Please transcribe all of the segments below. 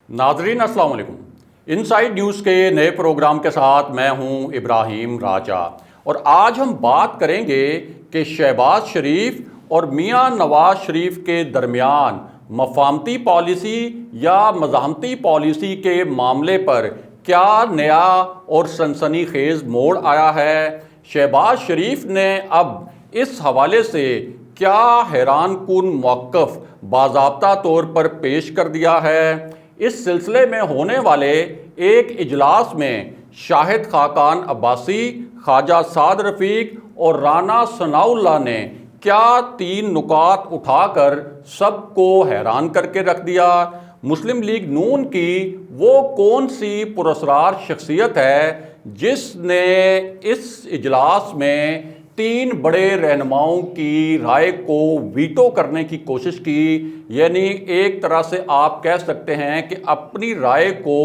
नाजरीन अस्सलाम वालेकुम। इनसाइड न्यूज़ के नए प्रोग्राम के साथ मैं हूं इब्राहिम राजा और आज हम बात करेंगे कि शहबाज शरीफ और मियां नवाज शरीफ के दरमियान मफाहमती पॉलिसी या मज़ाहमती पॉलिसी के मामले पर क्या नया और सनसनीखेज़ मोड़ आया है। शहबाज शरीफ ने अब इस हवाले से क्या हैरान कुन मौक़िफ़ बाज़ाब्ता तौर पर पेश कर दिया है। इस सिलसिले में होने वाले एक इजलास में शाहिद खाकान अब्बासी, ख्वाजा साद रफ़ीक और राना सनाउल्लाह ने क्या 3 नुकात उठाकर सबको हैरान करके रख दिया। मुस्लिम लीग नून की वो कौन सी पुरस्कार शख्सियत है जिसने इस इजलास में 3 बड़े रहनुमाओं की राय को वीटो करने की कोशिश की, यानी एक तरह से आप कह सकते हैं कि अपनी राय को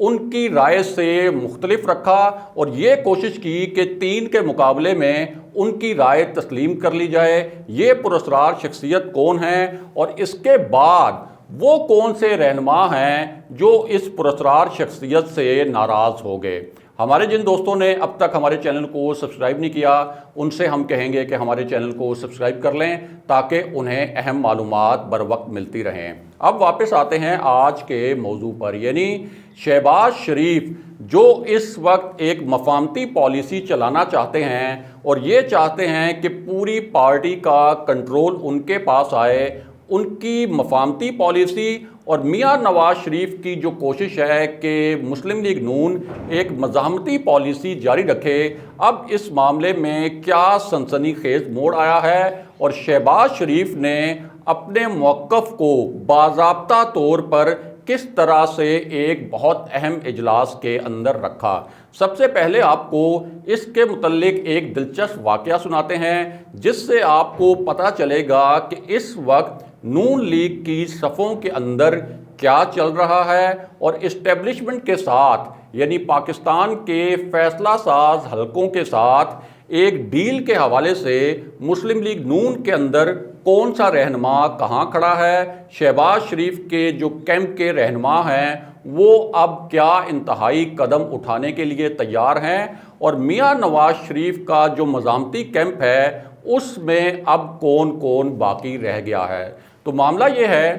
उनकी राय से मुख्तलिफ रखा और ये कोशिश की कि 3 के मुकाबले में उनकी राय तस्लीम कर ली जाए। ये पुरस्कार शख्सियत कौन है और इसके बाद वो कौन से रहनुमा हैं जो इस पुरस्कार शख्सियत से नाराज़ हो गए। हमारे जिन दोस्तों ने अब तक हमारे चैनल को सब्सक्राइब नहीं किया उनसे हम कहेंगे कि हमारे चैनल को सब्सक्राइब कर लें ताकि उन्हें अहम मालूमात बर वक्त मिलती रहें। अब वापस आते हैं आज के मौजू पर, यानी शहबाज शरीफ जो इस वक्त एक मफाहमती पॉलिसी चलाना चाहते हैं और ये चाहते हैं कि पूरी पार्टी का कंट्रोल उनके पास आए, उनकी मफाहमती पॉलिसी और मियां नवाज शरीफ की जो कोशिश है कि मुस्लिम लीग नून एक मज़ाहमती पॉलिसी जारी रखे। अब इस मामले में क्या सनसनीखेज़ मोड़ आया है और शहबाज शरीफ ने अपने मौक़िफ़ को बाज़ाब्ता तौर पर किस तरह से एक बहुत अहम इजलास के अंदर रखा। सबसे पहले आपको इसके मुतल्लिक एक दिलचस्प वाक़या सुनाते हैं जिससे आपको पता चलेगा कि इस वक्त नून लीग की सफ़ों के अंदर क्या चल रहा है और इस्टेब्लिशमेंट के साथ यानी पाकिस्तान के फैसला साज हलकों के साथ एक डील के हवाले से मुस्लिम लीग नून के अंदर कौन सा रहनुमा कहाँ खड़ा है। शहबाज शरीफ के जो कैंप के रहनुमा हैं वो अब क्या इंतहाई कदम उठाने के लिए तैयार हैं और मियां नवाज शरीफ का जो मज़ाहमती कैंप है उसमें अब कौन कौन बाकी रह गया है। तो मामला ये है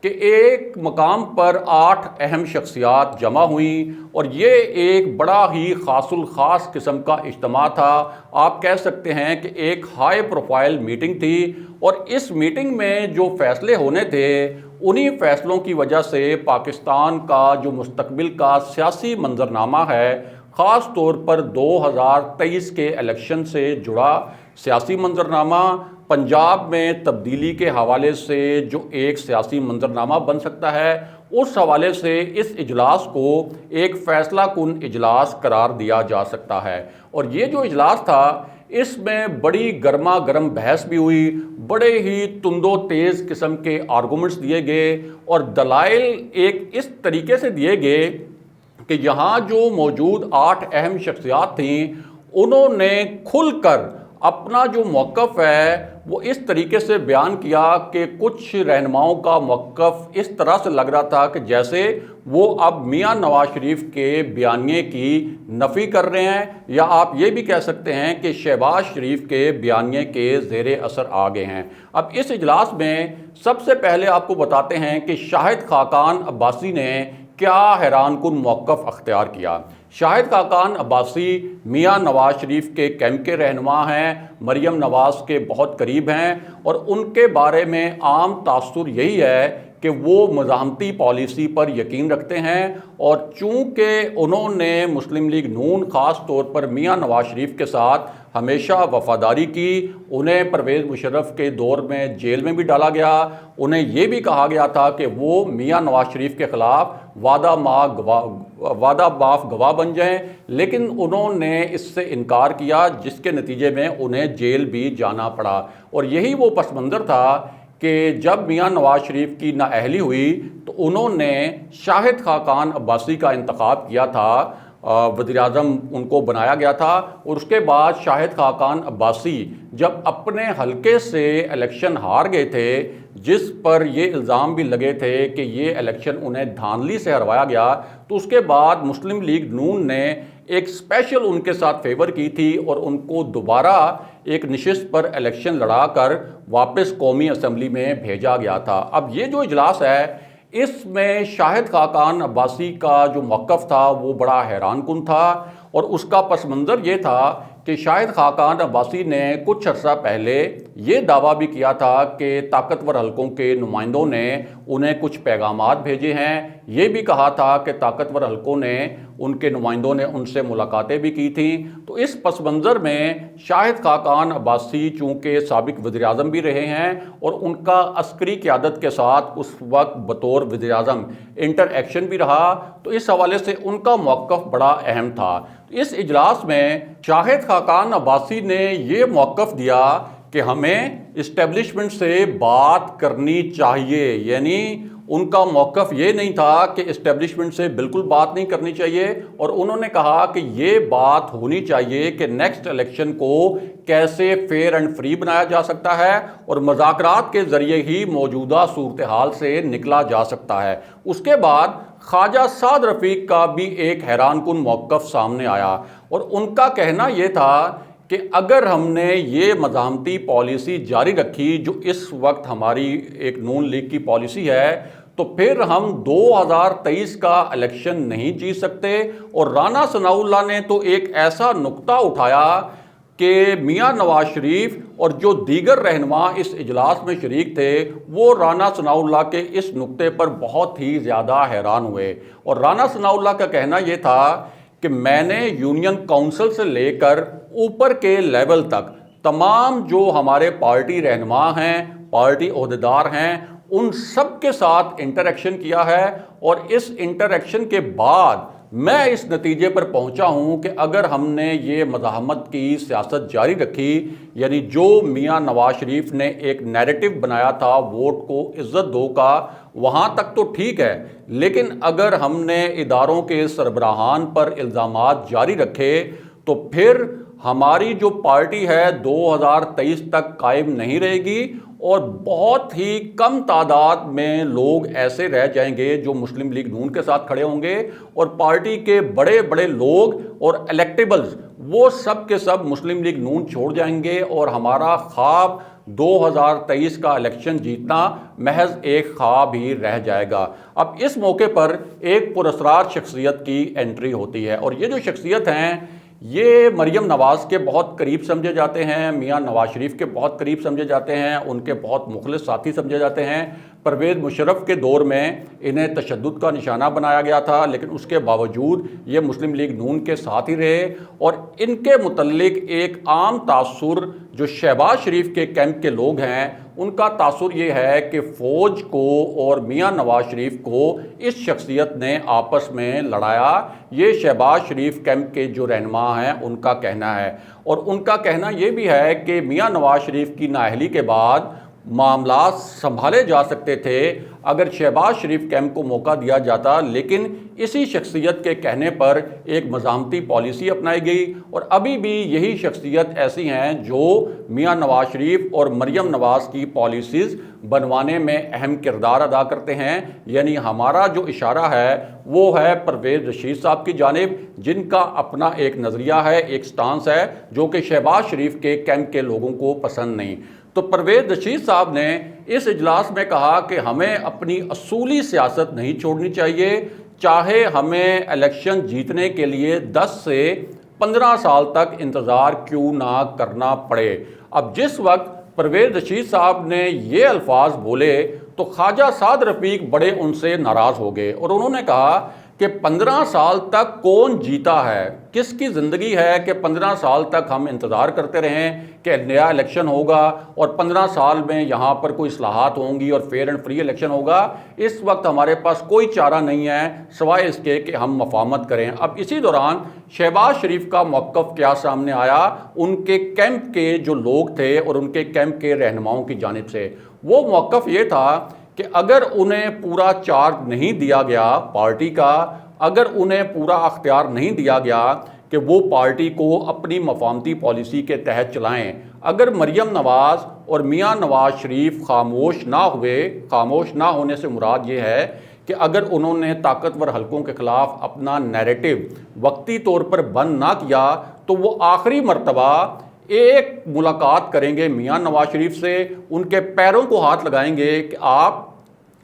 कि एक मकाम पर 8 अहम शख्सियात जमा हुई और ये एक बड़ा ही खासुल ख़ास किस्म का इज्तिमा था। आप कह सकते हैं कि एक हाई प्रोफाइल मीटिंग थी और इस मीटिंग में जो फ़ैसले होने थे उन्हीं फ़ैसलों की वजह से पाकिस्तान का जो मुस्तकबिल का सियासी मंजरनामा है, ख़ास तौर पर 2023 के इलेक्शन से जुड़ा सियासी मंजरनामा, पंजाब में तब्दीली के हवाले से जो एक सियासी मंजरनामा बन सकता है, उस हवाले से इस इजलास को एक फ़ैसला कुन इजलास करार दिया जा सकता है। और ये जो इजलास था इसमें बड़ी गर्मा गर्म बहस भी हुई, बड़े ही तुंदो तेज़ किस्म के आर्गूमेंट्स दिए गए और दलाइल एक इस तरीके से दिए गए कि यहाँ जो मौजूद 8 अहम शख्सियात थीं उन्होंने खुलकर अपना जो मौक़िफ़ है वो इस तरीके से बयान किया कि कुछ रहनुमाओं का मौक़िफ़ इस तरह से लग रहा था कि जैसे वो अब मियां नवाज शरीफ के बयानिए की नफ़ी कर रहे हैं, या आप ये भी कह सकते हैं कि शहबाज शरीफ के बयानिए के ज़ेरे असर आ गए हैं। अब इस इजलास में सबसे पहले आपको बताते हैं कि शाहिद खाकान अब्बासी ने क्या हैरान कुन मौक़िफ़ अख्तियार किया। शाहिद खाकान अब्बासी मियां नवाज शरीफ के कैंप के रहनुमा हैं, मरियम नवाज़ के बहुत करीब हैं और उनके बारे में आम तासुर यही है कि वो मज़ाहमती पॉलिसी पर यकीन रखते हैं और चूँकि उन्होंने मुस्लिम लीग नून ख़ास तौर पर मियां नवाज शरीफ के साथ हमेशा वफ़ादारी की, उन्हें परवेज़ मुशर्रफ के दौर में जेल में भी डाला गया, उन्हें ये भी कहा गया था कि वो मियां नवाज शरीफ के ख़िलाफ़ वादा माफ गवाह बन जाएं, लेकिन उन्होंने इससे इनकार किया जिसके नतीजे में उन्हें जेल भी जाना पड़ा। और यही वो पस मंज़र था कि जब मियां नवाज शरीफ की नाअहली हुई तो उन्होंने शाहिद खाकान अब्बासी का इंतखाब किया था वज़ीर-ए-आज़म उनको बनाया गया था। और उसके बाद शाहिद खाकान अब्बासी जब अपने हलके से इलेक्शन हार गए थे, जिस पर ये इल्ज़ाम भी लगे थे कि ये इलेक्शन उन्हें धांधली से हरवाया गया, तो उसके बाद मुस्लिम लीग नून ने एक स्पेशल उनके साथ फेवर की थी और उनको दोबारा एक नशिस्त पर इलेक्शन लड़ाकर वापस कौमी असम्बली में भेजा गया था। अब ये जो इजलास है, इसमें शाहिद खाकान अब्बासी का जो मौक़िफ़ था वो बड़ा हैरान कुन था। और उसका पस मंज़र ये था कि शाहिद खाकान अब्बासी ने कुछ अर्सा पहले ये दावा भी किया था कि ताकतवर हलकों के नुमाइंदों ने उन्हें कुछ पैगामात भेजे हैं। ये भी कहा था कि ताकतवर हलकों ने उनके नुमाइंदों ने उनसे मुलाकातें भी की थी। तो इस पस मंज़र में शाहिद खाकान अब्बासी चूँकि साबिक वज़ीर-ए-आज़म भी रहे हैं और उनका अस्करी क़यादत के साथ उस वक्त बतौर वज़ीर-ए-आज़म इंटरएक्शन भी रहा, तो इस हवाले से उनका मौक़िफ़ बड़ा अहम था। इस इजलास में शाहिद खाकान अब्बासी ने ये मौक़िफ़ दिया कि हमें इस्टेब्लिशमेंट से बात करनी चाहिए। यानी उनका मौक़िफ़ ये नहीं था कि इस्टेब्लिशमेंट से बिल्कुल बात नहीं करनी चाहिए, और उन्होंने कहा कि ये बात होनी चाहिए कि नेक्स्ट इलेक्शन को कैसे फेयर एंड फ्री बनाया जा सकता है और मुज़ाकरात के ज़रिए ही मौजूदा सूरत हाल से निकला जा सकता है। उसके बाद ख्वाजा साद रफ़ीक का भी एक हैरान कुन मौक़िफ़ सामने आया और उनका कहना ये था कि अगर हमने ये मज़ाहमती पॉलिसी जारी रखी जो इस वक्त हमारी एक नून लीग की पॉलिसी है, तो फिर हम 2023 का इलेक्शन नहीं जीत सकते। और राना सनाउल्लाह ने तो एक ऐसा नुक्ता उठाया कि मियां नवाज शरीफ और जो दीगर रहनुमा इस इजलास में शरीक थे, वो राना सनाउल्लाह के इस नुक्ते पर बहुत ही ज़्यादा हैरान हुए। और राना सनाउल्लाह का कहना ये था कि मैंने यूनियन काउंसिल से लेकर ऊपर के लेवल तक तमाम जो हमारे पार्टी रहनुमा हैं, पार्टी ओहदेदार हैं, उन सब के साथ इंटरेक्शन किया है और इस इंटरेक्शन के बाद मैं इस नतीजे पर पहुंचा हूं कि अगर हमने ये मज़ाहमत की सियासत जारी रखी, यानी जो मियां नवाज शरीफ ने एक नैरेटिव बनाया था वोट को इज़्ज़त दो का, वहाँ तक तो ठीक है, लेकिन अगर हमने इदारों के सरबराहान पर इल्ज़ामात जारी रखे तो फिर हमारी जो पार्टी है 2023 तक कायम नहीं रहेगी और बहुत ही कम तादाद में लोग ऐसे रह जाएंगे जो मुस्लिम लीग नून के साथ खड़े होंगे और पार्टी के बड़े बड़े लोग और इलेक्टेबल्स वो सब के सब मुस्लिम लीग नून छोड़ जाएंगे और हमारा ख्वाब 2023 का इलेक्शन जीतना महज एक ख्वाब ही रह जाएगा। अब इस मौके पर एक पुरस्कार शख्सियत की एंट्री होती है और ये जो शख्सियत हैं ये मरियम नवाज़ के बहुत करीब समझे जाते हैं, मियां नवाज शरीफ के बहुत करीब समझे जाते हैं, उनके बहुत मुखलिस साथी समझे जाते हैं। परवेज़ मुशर्रफ के दौर में इन्हें तशद्दुद का निशाना बनाया गया था, लेकिन उसके बावजूद ये मुस्लिम लीग नून के साथ ही रहे और इनके मुतल्लिक एक आम तासुर जो शहबाज शरीफ के कैंप के लोग हैं उनका तासुर ये है कि फ़ौज को और मियां नवाज शरीफ को इस शख्सियत ने आपस में लड़ाया। ये शहबाज शरीफ कैंप के जो रहनुमा हैं उनका कहना है और उनका कहना ये भी है कि मियां नवाज शरीफ की नाअहली के बाद मामला संभाले जा सकते थे अगर शहबाज शरीफ कैंप को मौका दिया जाता, लेकिन इसी शख्सियत के कहने पर एक मज़ाहमती पॉलिसी अपनाई गई और अभी भी यही शख्सियत ऐसी हैं जो मियां नवाज शरीफ और मरियम नवाज़ की पॉलिसीज़ बनवाने में अहम किरदार अदा करते हैं। यानी हमारा जो इशारा है वो है परवेज़ रशीद साहब की जानिब, जिनका अपना एक नज़रिया है, एक स्टांस है जो कि शहबाज शरीफ के कैंप के लोगों को पसंद नहीं। तो परवेज़ रशीद साहब ने इस इजलास में कहा कि हमें अपनी असूली सियासत नहीं छोड़नी चाहिए, चाहे हमें इलेक्शन जीतने के लिए 10 से 15 साल तक इंतज़ार क्यों ना करना पड़े। अब जिस वक्त परवेज़ रशीद साहब ने ये अल्फाज बोले तो ख्वाजा साद रफ़ीक बड़े उनसे नाराज़ हो गए और उन्होंने कहा कि 15 साल तक कौन जीता है, किसकी ज़िंदगी है कि 15 साल तक हम इंतज़ार करते रहें कि नया इलेक्शन होगा और 15 साल में यहाँ पर कोई इस्लाहात होंगी और फेयर एंड फ्री इलेक्शन होगा। इस वक्त हमारे पास कोई चारा नहीं है सिवाय इसके कि हम मफाहमत करें। अब इसी दौरान शहबाज शरीफ का मौक़िफ़ क्या सामने आया उनके कैंप के जो लोग थे और उनके कैंप के रहनुमाओं की जानिब से, वो मौक़िफ़ ये था कि अगर उन्हें पूरा चार्ज नहीं दिया गया पार्टी का اگر انہیں پورا اختیار نہیں دیا گیا کہ وہ پارٹی کو اپنی مفاہمتی پالیسی کے تحت چلائیں، اگر مریم نواز اور میاں نواز شریف خاموش نہ ہونے سے مراد یہ ہے کہ اگر انہوں نے طاقتور حلقوں کے خلاف اپنا نیریٹو وقتی طور پر بند نہ کیا تو وہ آخری مرتبہ ایک ملاقات کریں گے میاں نواز شریف سے، ان کے پیروں کو ہاتھ لگائیں گے کہ آپ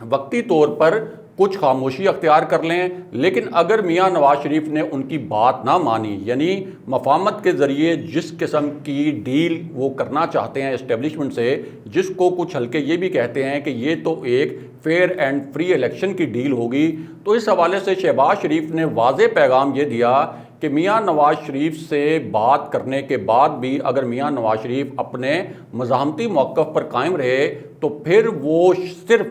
وقتی طور پر کچھ خاموشی اختیار کر لیں، لیکن اگر میاں نواز شریف نے ان کی بات نہ مانی، یعنی مفاہمت کے ذریعے جس قسم کی ڈیل وہ کرنا چاہتے ہیں اسٹیبلشمنٹ سے، جس کو کچھ حلقے یہ بھی کہتے ہیں کہ یہ تو ایک فیئر اینڈ فری الیکشن کی ڈیل ہوگی، تو اس حوالے سے شہباز شریف نے واضح پیغام یہ دیا کہ میاں نواز شریف سے بات کرنے کے بعد بھی اگر میاں نواز شریف اپنے مزاحمتی موقف پر قائم رہے تو پھر وہ صرف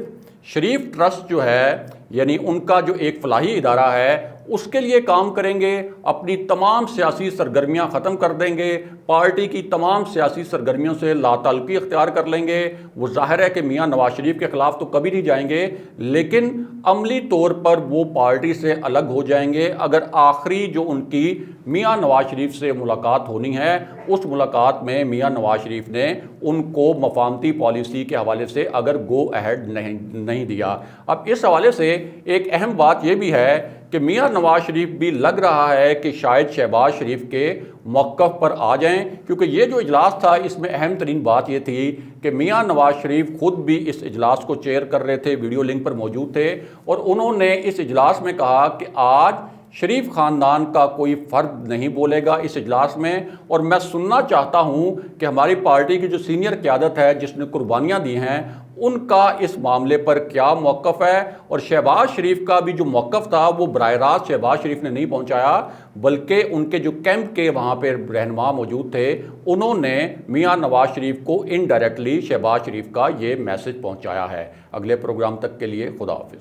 شریف ٹرسٹ جو ہے، یعنی ان کا جو ایک فلاحی ادارہ ہے، اس کے لیے کام کریں گے، اپنی تمام سیاسی سرگرمیاں ختم کر دیں گے، پارٹی کی تمام سیاسی سرگرمیوں سے لا تعلقی اختیار کر لیں گے۔ وہ ظاہر ہے کہ میاں نواز شریف کے خلاف تو کبھی نہیں جائیں گے، لیکن عملی طور پر وہ پارٹی سے الگ ہو جائیں گے اگر آخری جو ان کی میاں نواز شریف سے ملاقات ہونی ہے، اس ملاقات میں میاں نواز شریف نے ان کو مفاہمتی پالیسی کے حوالے سے اگر گو اہیڈ نہیں دیا۔ اب اس حوالے سے ایک اہم بات یہ بھی ہے کہ میاں نواز شریف بھی لگ رہا ہے کہ شاید شہباز شریف کے موقف پر آ جائیں، کیونکہ یہ جو اجلاس تھا اس میں اہم ترین بات یہ تھی کہ میاں نواز شریف خود بھی اس اجلاس کو چیئر کر رہے تھے، ویڈیو لنک پر موجود تھے، اور انہوں نے اس اجلاس میں کہا کہ آج شریف خاندان کا کوئی فرد نہیں بولے گا اس اجلاس میں، اور میں سننا چاہتا ہوں کہ ہماری پارٹی کی جو سینئر قیادت ہے جس نے قربانیاں دی ہیں ان کا اس معاملے پر کیا موقف ہے۔ اور شہباز شریف کا بھی جو موقف تھا وہ براہ راست شہباز شریف نے نہیں پہنچایا، بلکہ ان کے جو کیمپ کے وہاں پہ رہنما موجود تھے انہوں نے میاں نواز شریف کو انڈائریکٹلی شہباز شریف کا یہ میسج پہنچایا ہے۔ اگلے پروگرام تک کے لیے خدا حافظ۔